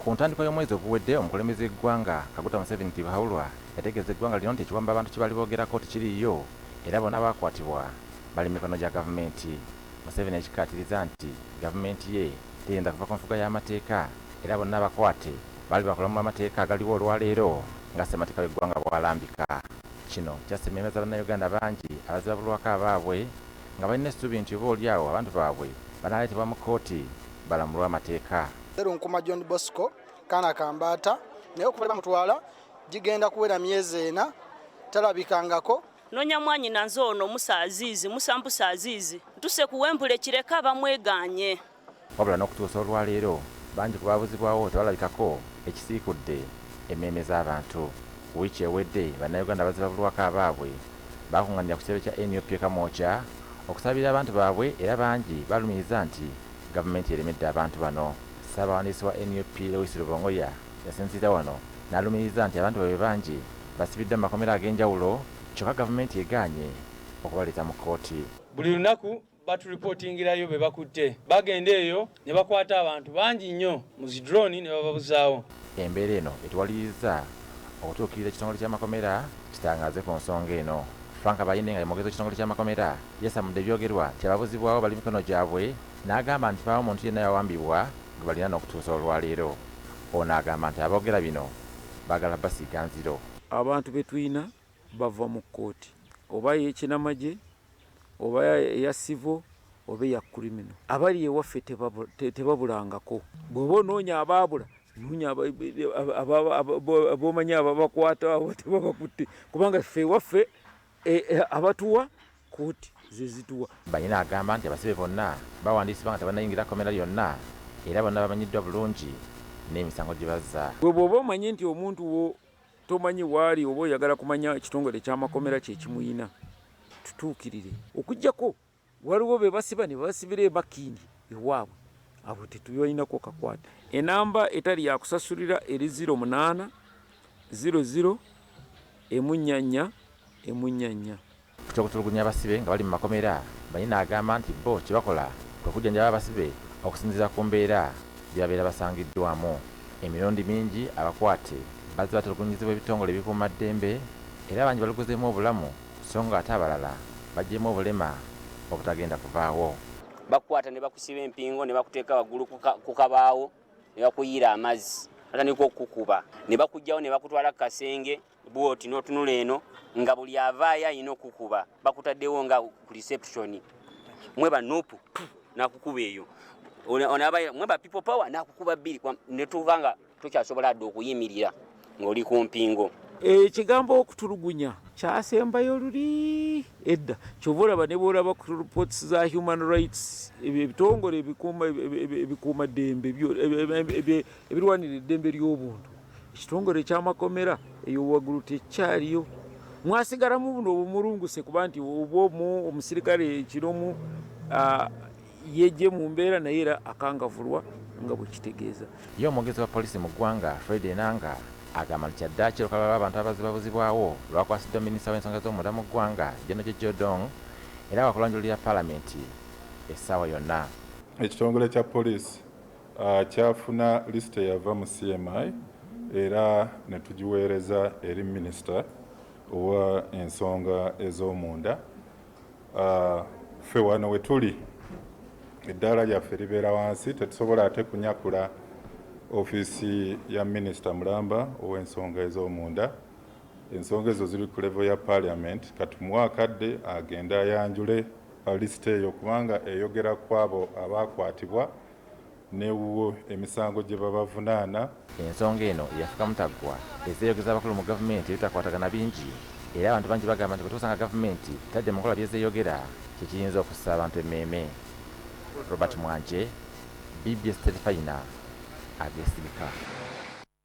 Ku ntandikwa y'omwezi oguwedde omukulembeze w'eggwanga Kaguta Museveni Tibahulwa yategeeza eggwanga lino nti ekiwamba abantu kye bali boogerako tekiriiyo era bonna baakwatibwa bali mu mikono gya gavumenti. Museveni ekikkaatiriza nti gavumenti ye teyinza kuva ku nfuga y'amateeka era bonna bakwate bali bakolamu amateeka agaliwo olwaleero nga ssemateeka w'eggwanga bw'alambika. Kino kyasememeza bannayuganda bangi abazibabulwako abaabwe nga balina essuubi nti oba oliawo abantu baabwe banaaleetebwa mu kkooti balamulwe amateeka. Nkuma John Bosco Kana Kambata naye okuva bamutwala gigenda kuwera myezi 4 talabikangako. Nonya mwanyi nanze ono musampusa azizi ntuse kuwempule kireka bamweganye. Wabula n'okutuusa olwaleero bangi ku baabuzibwawo tebalabikako ekisiikudde emmeeme z'abantu. Wiiki ewedde bannayuganda abazibabulwako abaabwe bakunganira ku kitebe kya NUP Kamwokya okusabira abantu baabwe era bangi balumiriza nti gavumenti eremedde abantu bano. Ssaabawandiisi wa NUP Lewis Lubongoya yasinzira wano n'alumiriza nti abantu baabwe bangi basibidde mu makomera ag'enjawulo kyokka gavumenti egaanye okubaleeta mu kkooti. Buli lunaku batulipootingirayo be bakutte bagenda eyo ne bakwata abantu bangi nnyo mu zidroni ne bababuzaawo. Embeera eno etuwaliriza okutuukirira ekitongole ky'amakomera kitangaaze ku nsonga eno. Frank Bayine nga yamwogeza ekitongole ky'amakomera yasamudde ebyogerwa nti ababuzibwawo bali mikono gyabwe n'agamba nti paawo omuntu yenna yawambibwa gwe balina n'okutuusa olwaleero. Ono agamba nti aboogera bino baagala basiiga nziro. Abantu be tulina bava mu kkooti oba ey'ekinamagye oba eya sivo oba eya kurimino. Abali ewaffe tebabulangako. Bw'oba onoonya abaabula noonya ab'omanyi ababakwata abo tebabakutte kubanga ffe ewaffe abatuwa kkooti ze zituwa. Bayina agamba nti abasibe bonna bawandiisibwa nga tebannayingira komera lyonna era bonna bamanyiddwa bulungi n'emisango gye bazza. Gwe bw'oba omanyi nti omuntu wo tomanyi waali oba oyagala kumanya ekitongole ky'amakomera kye kimuyina tutuukirire okuggyako waliwo be basiba ne basibira emakindi ewaabwe abo tetubalinako kakwata. Enamba etali yakusasulira eri 08 00 emunyanya emunyanya. Ku ky'okutulugunya abasibe nga bali mu makomera Bayina agamba nti bo kye bakola kwe kujjanjaba abasibe okusinziira ku mbeera gye babeera basangiddwamu. Emirundi mingi abakwate bazze batulugunyizibwa ebitongole ebikuuma ddembe era abangi baluguzeemu obulamu so nga ate abalala baggyemu obulema obutagenda kuvaawo. Bakukwata ne bakusiba empingo ne bakuteeka waggulu ku kabaawo ne bakuyiira amazzi atandika okukuba ne bakugjawo ne bakutwala ku kasenge bwoti n'otunula eno nga buli avaayo ayina okukuba bakutaddewo nga ku reception mweba nupu nakukuba eyo mweba people power nakukuba 2 ne tuva nga tukyasobola adde okuyimirira ng'oli ku mpingo. Ekigambo okutulugunya kyasembayo luli edda kyova olaba ne bwolaba ku reports za human rights ebitongole ebikuuma ddembe ebirwanira eddembe ly'obuntu ekitongole ky'amakomera eyo waggulu tekyaliyo. Mwasigalamu buno obumulunguse kuba nti obwomu omusirikale ekiromu yejje mu mbeera naye era akangavulwa nga bwe kitegeeza. Ye omwogezi wa poliisi mu ggwanga Fred Enanga agamba nti kyaddaaki olukalala lw'abantu abazibabuzibwawo lwakwasiddwa minisita w'ensonga z'omunda mu ggwanga General Jodong era wakulanjulira paalamenti essaawa yonna. Ekitongole kya poliisi kyafuna lisiti eyava mu CMI era ne tugiweereza eri minisita owa ensonga ez'omunda. Ffe wano we tuli eddaala lyaffe libeera wansi tetusobola ate kunyakula ofiisi ya minisita Mulamba ow'ensonga ez'omunda. Ensonga ezo ziri ku level ya parliament kati muwakadde agenda ayanjule lisiti eyo kubanga eyogera ku abo abaakwatibwa newo emisango gye babavunaana. Ensonga eno yafuka mutaggwa ezeeyogeza abakulu mu gavumenti ebitakwatagana bingi era abantu bangi bagamba nti kutuusa nga gavumenti tadde mu nkola byezeeyogera kikiyinza okussa abantu emmeeme. Robert Mwanje, BBS Terefayina, agesibika.